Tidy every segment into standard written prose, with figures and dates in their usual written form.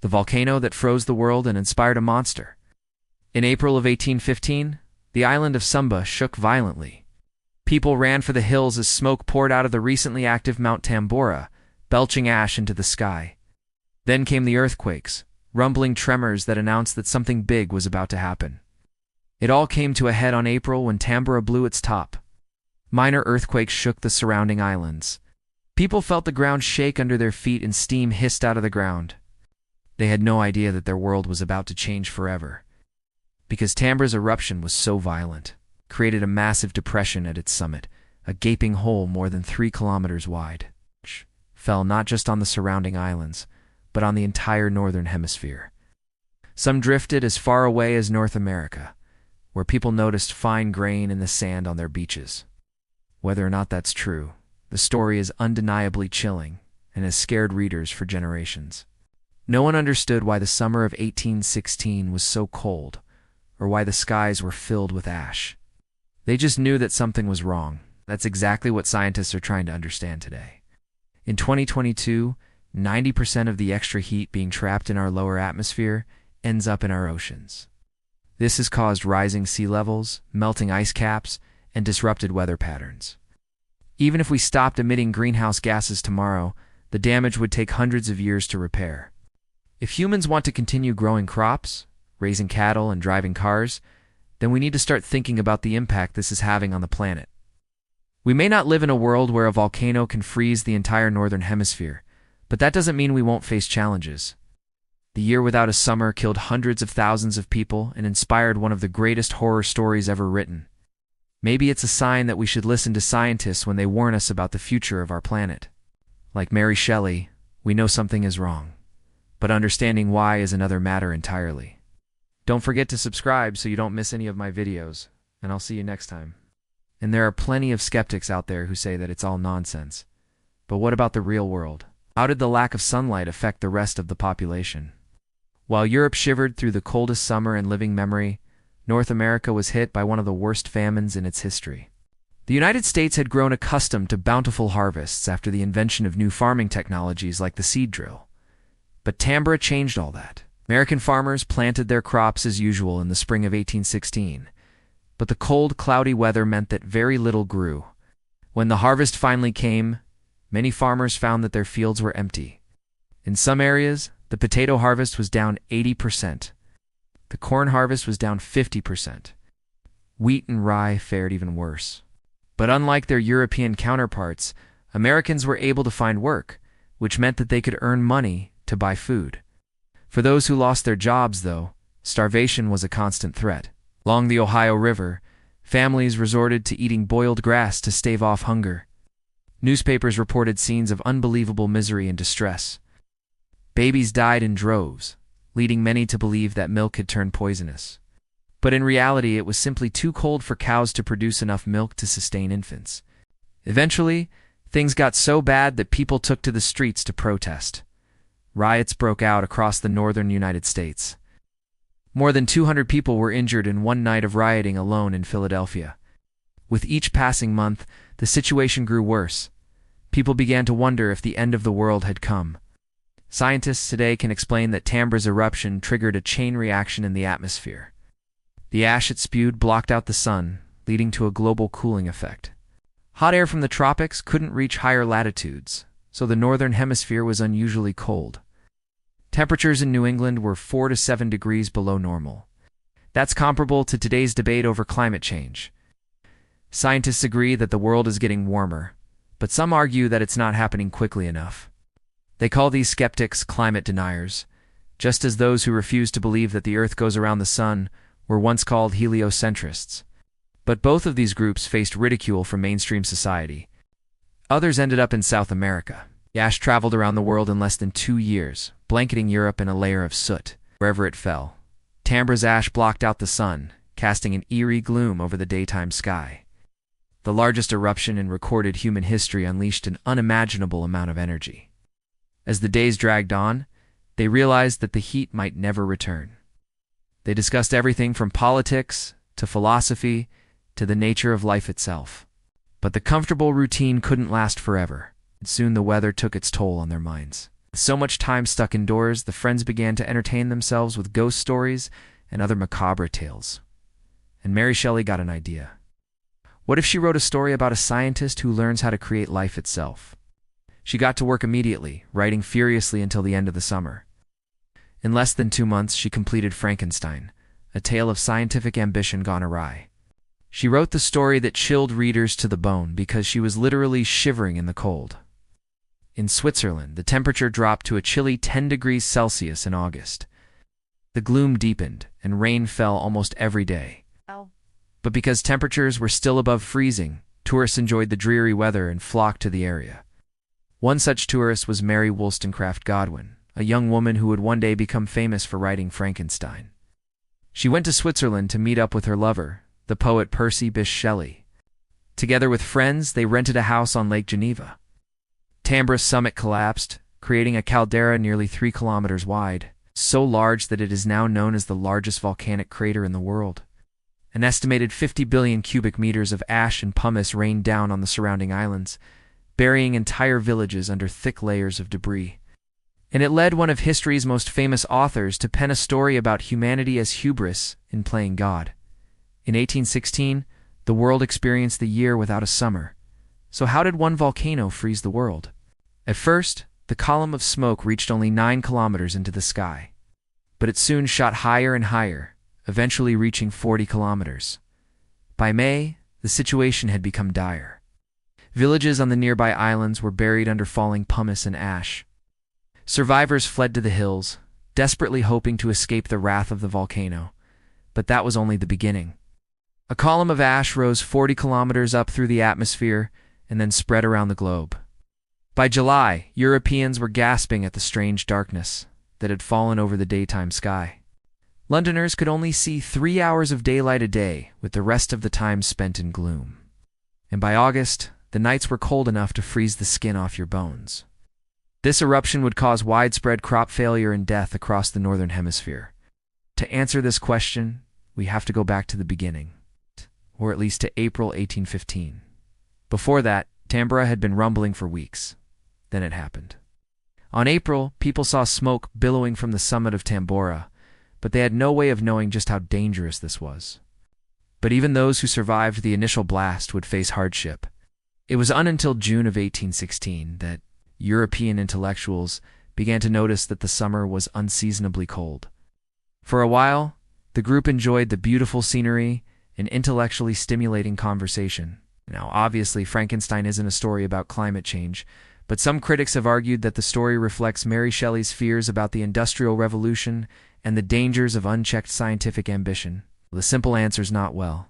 the volcano that froze the world and inspired a monster. In April of 1815, the island of Sumba shook violently. People ran for the hills as smoke poured out of the recently active Mount Tambora, belching ash into the sky. Then came the earthquakes, rumbling tremors that announced that something big was about to happen. It all came to a head on April when Tambora blew its top. Minor earthquakes shook the surrounding islands. People felt the ground shake under their feet and steam hissed out of the ground. They had no idea that their world was about to change forever. Because Tambora's eruption was so violent, it created a massive depression at its summit, a gaping hole more than 3 kilometers wide. Which fell not just on the surrounding islands, but on the entire northern hemisphere. Some drifted as far away as North America, where people noticed fine grain in the sand on their beaches. Whether or not that's true, the story is undeniably chilling and has scared readers for generations. No one understood why the summer of 1816 was so cold, or why the skies were filled with ash. They just knew that something was wrong. That's exactly what scientists are trying to understand today. In 2022, 90% of the extra heat being trapped in our lower atmosphere ends up in our oceans. This has caused rising sea levels, melting ice caps, and disrupted weather patterns. Even if we stopped emitting greenhouse gases tomorrow, the damage would take hundreds of years to repair. If humans want to continue growing crops, raising cattle, and driving cars, then we need to start thinking about the impact this is having on the planet. We may not live in a world where a volcano can freeze the entire northern hemisphere, but that doesn't mean we won't face challenges. The Year Without a Summer killed hundreds of thousands of people and inspired one of the greatest horror stories ever written. Maybe it's a sign that we should listen to scientists when they warn us about the future of our planet. Like Mary Shelley, we know something is wrong, but understanding why is another matter entirely. Don't forget to subscribe so you don't miss any of my videos, and I'll see you next time. And there are plenty of skeptics out there who say that it's all nonsense. But what about the real world? How did the lack of sunlight affect the rest of the population? While Europe shivered through the coldest summer in living memory, North America was hit by one of the worst famines in its history. The United States had grown accustomed to bountiful harvests after the invention of new farming technologies like the seed drill. But Tambora changed all that. American farmers planted their crops as usual in the spring of 1816, but the cold, cloudy weather meant that very little grew. When the harvest finally came, many farmers found that their fields were empty. In some areas, the potato harvest was down 80%. The corn harvest was down 50%. Wheat and rye fared even worse. But unlike their European counterparts, Americans were able to find work, which meant that they could earn money to buy food. For those who lost their jobs, though, starvation was a constant threat. Along the Ohio River, families resorted to eating boiled grass to stave off hunger. Newspapers reported scenes of unbelievable misery and distress. Babies died in droves, leading many to believe that milk had turned poisonous. But in reality, it was simply too cold for cows to produce enough milk to sustain infants. Eventually, things got so bad that people took to the streets to protest. Riots broke out across the northern United States. More than 200 people were injured in one night of rioting alone in Philadelphia. With each passing month, the situation grew worse. People began to wonder if the end of the world had come. Scientists today can explain that Tambora's eruption triggered a chain reaction in the atmosphere. The ash it spewed blocked out the sun, leading to a global cooling effect. Hot air from the tropics couldn't reach higher latitudes, so the northern hemisphere was unusually cold. Temperatures in New England were 4 to 7 degrees below normal. That's comparable to today's debate over climate change. Scientists agree that the world is getting warmer, but some argue that it's not happening quickly enough. They call these skeptics climate deniers, just as those who refuse to believe that the Earth goes around the sun were once called heliocentrists. But both of these groups faced ridicule from mainstream society. Others ended up in South America. The ash traveled around the world in less than 2 years, blanketing Europe in a layer of soot wherever it fell. Tambora's ash blocked out the sun, casting an eerie gloom over the daytime sky. The largest eruption in recorded human history unleashed an unimaginable amount of energy. As the days dragged on, they realized that the heat might never return. They discussed everything from politics to philosophy to the nature of life itself. But the comfortable routine couldn't last forever, and soon the weather took its toll on their minds. With so much time stuck indoors, the friends began to entertain themselves with ghost stories and other macabre tales. And Mary Shelley got an idea. What if she wrote a story about a scientist who learns how to create life itself? She got to work immediately, writing furiously until the end of the summer. In less than 2 months, she completed Frankenstein, a tale of scientific ambition gone awry. She wrote the story that chilled readers to the bone because she was literally shivering in the cold. In Switzerland, the temperature dropped to a chilly 10 degrees Celsius in August. The gloom deepened, and rain fell almost every day. But because temperatures were still above freezing, tourists enjoyed the dreary weather and flocked to the area. One such tourist was Mary Wollstonecraft Godwin, a young woman who would one day become famous for writing Frankenstein. She went to Switzerland to meet up with her lover, the poet Percy Bysshe Shelley. Together with friends, they rented a house on Lake Geneva. Tambra's summit collapsed, creating a caldera nearly 3 kilometers wide, so large that it is now known as the largest volcanic crater in the world. An estimated 50 billion cubic meters of ash and pumice rained down on the surrounding islands, burying entire villages under thick layers of debris. And it led one of history's most famous authors to pen a story about humanity as hubris in playing God. In 1816, the world experienced the year without a summer. So how did one volcano freeze the world? At first, the column of smoke reached only 9 kilometers into the sky. But it soon shot higher and higher, eventually reaching 40 kilometers. By May, the situation had become dire. Villages on the nearby islands were buried under falling pumice and ash. Survivors fled to the hills, desperately hoping to escape the wrath of the volcano. But that was only the beginning. A column of ash rose 40 kilometers up through the atmosphere and then spread around the globe. By July, Europeans were gasping at the strange darkness that had fallen over the daytime sky. Londoners could only see 3 hours of daylight a day, with the rest of the time spent in gloom. And by August, the nights were cold enough to freeze the skin off your bones. This eruption would cause widespread crop failure and death across the northern hemisphere. To answer this question, we have to go back to the beginning, or at least to April 1815. Before that, Tambora had been rumbling for weeks. Then it happened. On April, people saw smoke billowing from the summit of Tambora, but they had no way of knowing just how dangerous this was. But even those who survived the initial blast would face hardship. It was until June of 1816 that European intellectuals began to notice that the summer was unseasonably cold. For a while, the group enjoyed the beautiful scenery and intellectually stimulating conversation. Now, obviously, Frankenstein isn't a story about climate change, but some critics have argued that the story reflects Mary Shelley's fears about the Industrial Revolution and the dangers of unchecked scientific ambition. The simple answer's not well.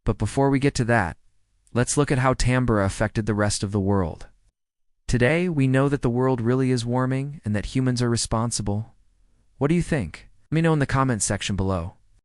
But before we get to that, let's look at how Tambora affected the rest of the world. Today, we know that the world really is warming and that humans are responsible. What do you think? Let me know in the comments section below.